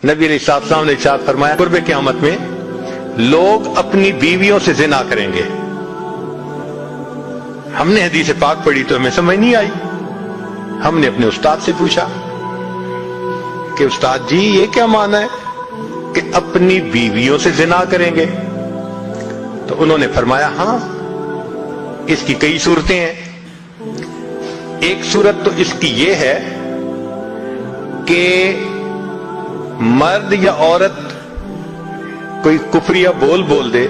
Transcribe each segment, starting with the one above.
नबी अलैहिस्सलाम ने इरशाद फरमाया कुर्ब क़यामत में लोग अपनी बीवियों से ज़िना करेंगे। हमने हदीस पाक पढ़ी तो हमें समझ नहीं आई। हमने अपने उस्ताद से पूछा कि उस्ताद जी ये क्या माना है कि अपनी बीवियों से ज़िना करेंगे? तो उन्होंने फरमाया हाँ, इसकी कई सूरतें हैं। एक सूरत तो इसकी ये है कि मर्द या औरत कोई कुफरिया बोल दे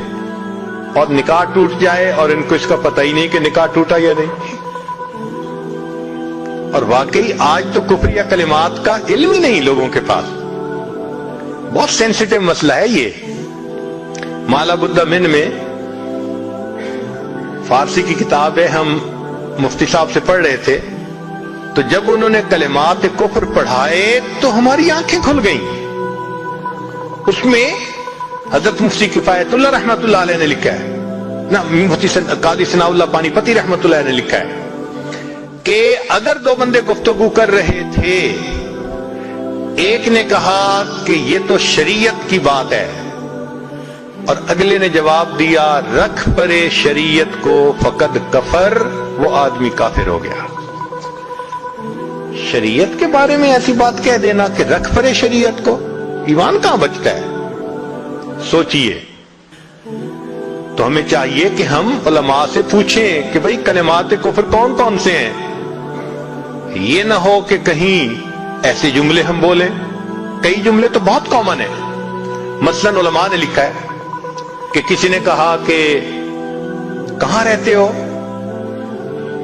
और निकाह टूट जाए और इनको इसका पता ही नहीं कि निकाह टूटा या नहीं। और वाकई आज तो कुफरिया कलिमात का इल्म ही नहीं लोगों के पास। बहुत सेंसिटिव मसला है ये। माला बुद्दा मिन में फारसी की किताब है, हम मुफ्ती साहब से पढ़ रहे थे, तो जब उन्होंने कलिमात कुफ्र पढ़ाए तो हमारी आंखें खुल गईं। उसमें हजरत मुफ्ती किफायतुल्लाह रहमतुल्लाह अलैह ने लिखा है ना, मुफ्ती कादी सनाउल्लाह पानीपती रहमतुल्लाह ने लिखा है कि अगर दो बंदे गुफ्तगू कर रहे थे, एक ने कहा कि ये तो शरीयत की बात है और अगले ने जवाब दिया रख परे शरीयत को फकद कफर, वो आदमी काफिर हो गया। शरीयत के बारे में ऐसी बात कह देना कि रख परे शरीयत को, ईमान कहां बचता है? सोचिए। तो हमें चाहिए कि हम उलमा से पूछें कि भाई कलिमात कुफ्र कौन कौन से हैं। ये ना हो कि कहीं ऐसे जुमले हम बोले, कई जुमले तो बहुत कॉमन है। मसलन उलमा ने लिखा है कि किसी ने कहा कि कहां रहते हो,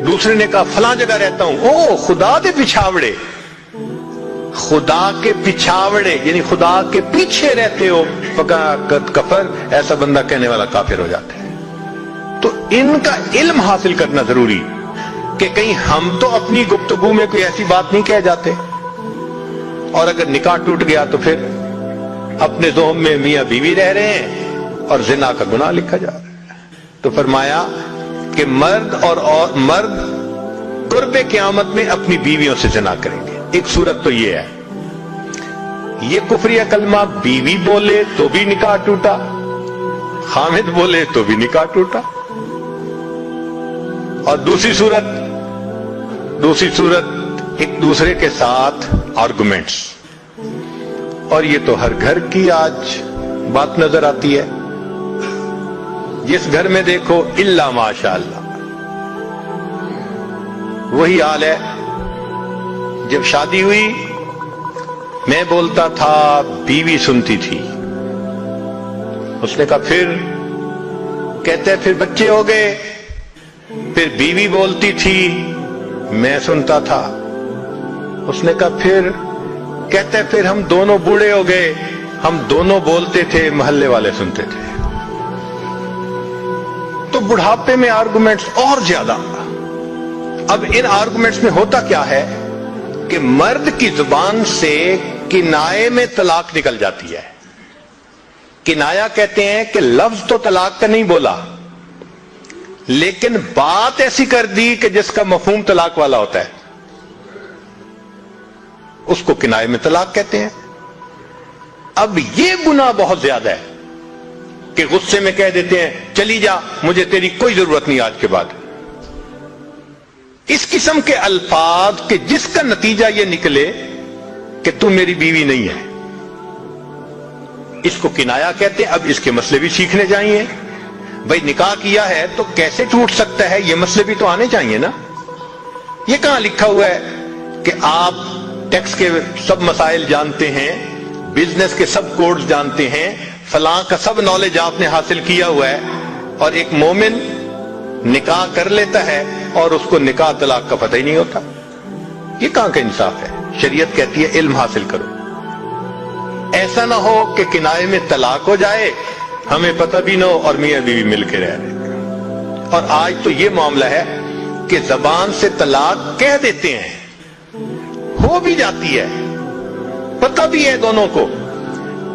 दूसरे ने कहा फलां जगह रहता हूं। ओ खुदा दे पिछावड़े, खुदा के पिछावड़े यानी खुदा के पीछे रहते हो, फकद कफर, ऐसा बंदा कहने वाला काफिर हो जाता है। तो इनका इल्म हासिल करना जरूरी कि कहीं हम तो अपनी गुफ्तगू में कोई ऐसी बात नहीं कह जाते, और अगर निकाह टूट गया तो फिर अपने ज़ोम में मियां बीवी रह रहे हैं और जिना का गुनाह लिखा जा रहा है। तो फरमाया कि मर्द कुर्बे क़यामत में अपनी बीवियों से जिना करेंगे। एक सूरत तो ये है, ये कुफरिया कलमा बीवी बोले तो भी निकाह टूटा, हामिद बोले तो भी निकाह टूटा। और दूसरी सूरत एक दूसरे के साथ आर्गुमेंट्स, और ये तो हर घर की आज बात नजर आती है। जिस घर में देखो इल्ला माशाअल्लाह वही हाल है। जब शादी हुई मैं बोलता था, बीवी सुनती थी। उसने कहा फिर, कहते फिर बच्चे हो गए, फिर बीवी बोलती थी मैं सुनता था। उसने कहा फिर, कहते फिर हम दोनों बूढ़े हो गए, हम दोनों बोलते थे, मोहल्ले वाले सुनते थे। तो बुढ़ापे में आर्गुमेंट्स और ज्यादा। अब इन आर्गुमेंट्स में होता क्या है कि मर्द की जुबान से किनाए में तलाक निकल जाती है। किनाया कहते हैं कि लफ्ज तो तलाक का नहीं बोला, लेकिन बात ऐसी कर दी कि जिसका मफहूम तलाक वाला होता है, उसको किनाए में तलाक कहते हैं। अब ये गुनाह बहुत ज्यादा है कि गुस्से में कह देते हैं चली जा, मुझे तेरी कोई जरूरत नहीं आज के बाद। इस किस्म के अल्फाज के जिसका नतीजा यह निकले कि तू मेरी बीवी नहीं है, इसको किनाया कहते हैं। अब इसके मसले भी सीखने चाहिए। भाई निकाह किया है तो कैसे टूट सकता है, ये मसले भी तो आने चाहिए ना। ये कहां लिखा हुआ है कि आप टैक्स के सब मसाइल जानते हैं, बिजनेस के सब कोड्स जानते हैं, फलां का सब नॉलेज आपने हासिल किया हुआ है, और एक मोमिन निकाह कर लेता है और उसको निकाह तलाक का पता ही नहीं होता। ये कहां का इंसाफ है? शरीयत कहती है इल्म हासिल करो। ऐसा ना हो कि किनारे में तलाक हो जाए, हमें पता भी ना हो और मियां बीवी मिलकर रह रहे। और आज तो ये मामला है कि जबान से तलाक कह देते हैं, हो भी जाती है, पता भी है दोनों को,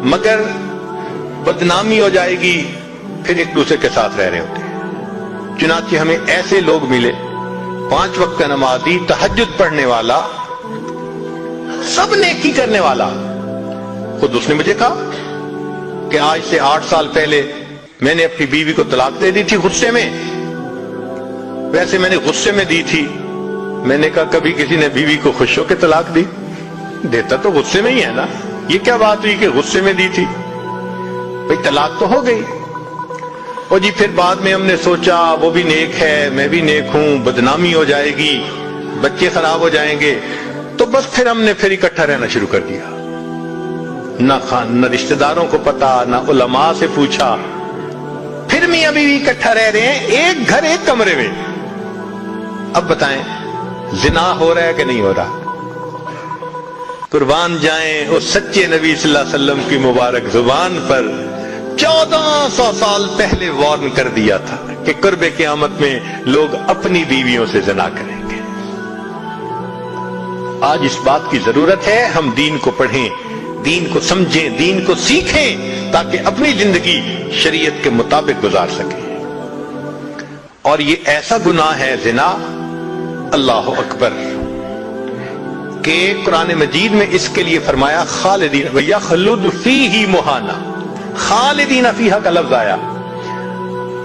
मगर बदनामी हो जाएगी, फिर एक दूसरे के साथ रह रहे होते हैं। चुनांचे हमें ऐसे लोग मिले, 5 वक्त का नमाजी, तहज्जुद पढ़ने वाला, सब नेकी करने वाला, खुद उसने मुझे कहा कि आज से 8 साल पहले मैंने अपनी बीवी को तलाक दे दी थी गुस्से में। वैसे मैंने गुस्से में दी थी। मैंने कहा कभी किसी ने बीवी को खुश होकर तलाक दी? देता तो गुस्से में ही है ना। ये क्या बात हुई कि गुस्से में दी थी? भाई तलाक तो हो गई। और जी फिर बाद में हमने सोचा वो भी नेक है, मैं भी नेक हूं, बदनामी हो जाएगी, बच्चे खराब हो जाएंगे, तो बस फिर हमने फिर इकट्ठा रहना शुरू कर दिया। न रिश्तेदारों को पता, न उलमा से पूछा, फिर मियां बीवी इकट्ठा रह रहे हैं, एक घर एक कमरे में। अब बताएं जिना हो रहा है कि नहीं हो रहा? कुर्बान जाएं उस सच्चे नबी सल्लल्लाहु अलैहि वसल्लम की मुबारक जुबान पर 1400 साल पहले वार्न कर दिया था कि कुर्बे क़यामत में लोग अपनी बीवियों से ज़िना करेंगे। आज इस बात की जरूरत है हम दीन को पढ़ें, दीन को समझें, दीन को सीखें, ताकि अपनी जिंदगी शरीयत के मुताबिक गुजार सकें। और ये ऐसा गुनाह है ज़िना, अल्लाह अकबर, कि कुरान मजीद में इसके लिए फरमाया खालिदीन यखलुद फीही मुहाना, खालिदीन फीहा का लफ्ज आया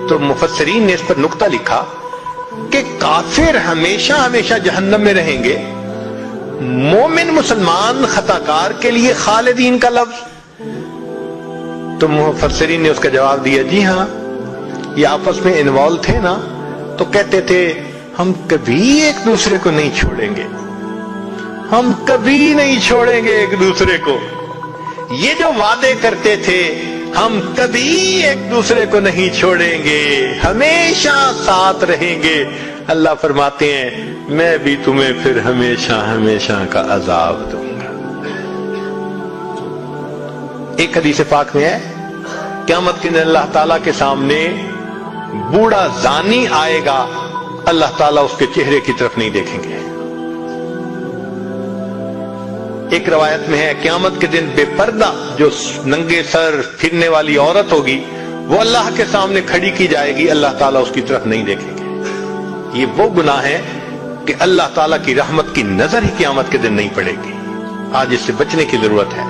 तो मुफस्सिरीन ने इस पर नुक्ता लिखा कि काफिर हमेशा हमेशा जहन्नम में रहेंगे, मोमिन मुसलमान खताकार के लिए खालिदीन का लफ्ज। तो मुफस्सिरीन ने उसका जवाब दिया, जी हां, ये आपस में इन्वॉल्व थे ना, तो कहते थे हम कभी एक दूसरे को नहीं छोड़ेंगे, हम कभी नहीं छोड़ेंगे एक दूसरे को। ये जो वादे करते थे हम कभी एक दूसरे को नहीं छोड़ेंगे, हमेशा साथ रहेंगे, अल्लाह फरमाते हैं मैं भी तुम्हें फिर हमेशा हमेशा का अजाब दूंगा। एक हदीस पाक में है क़यामत के दिन अल्लाह ताला के सामने बूढ़ा जानी आएगा, अल्लाह ताला उसके चेहरे की तरफ नहीं देखेंगे। एक रवायत में है क़यामत के दिन बेपर्दा जो नंगे सर फिरने वाली औरत होगी वो अल्लाह के सामने खड़ी की जाएगी, अल्लाह ताला उसकी तरफ नहीं देखेंगे। ये वो गुनाह है कि अल्लाह ताला की रहमत की नजर ही क़यामत के दिन नहीं पड़ेगी। आज इससे बचने की जरूरत है।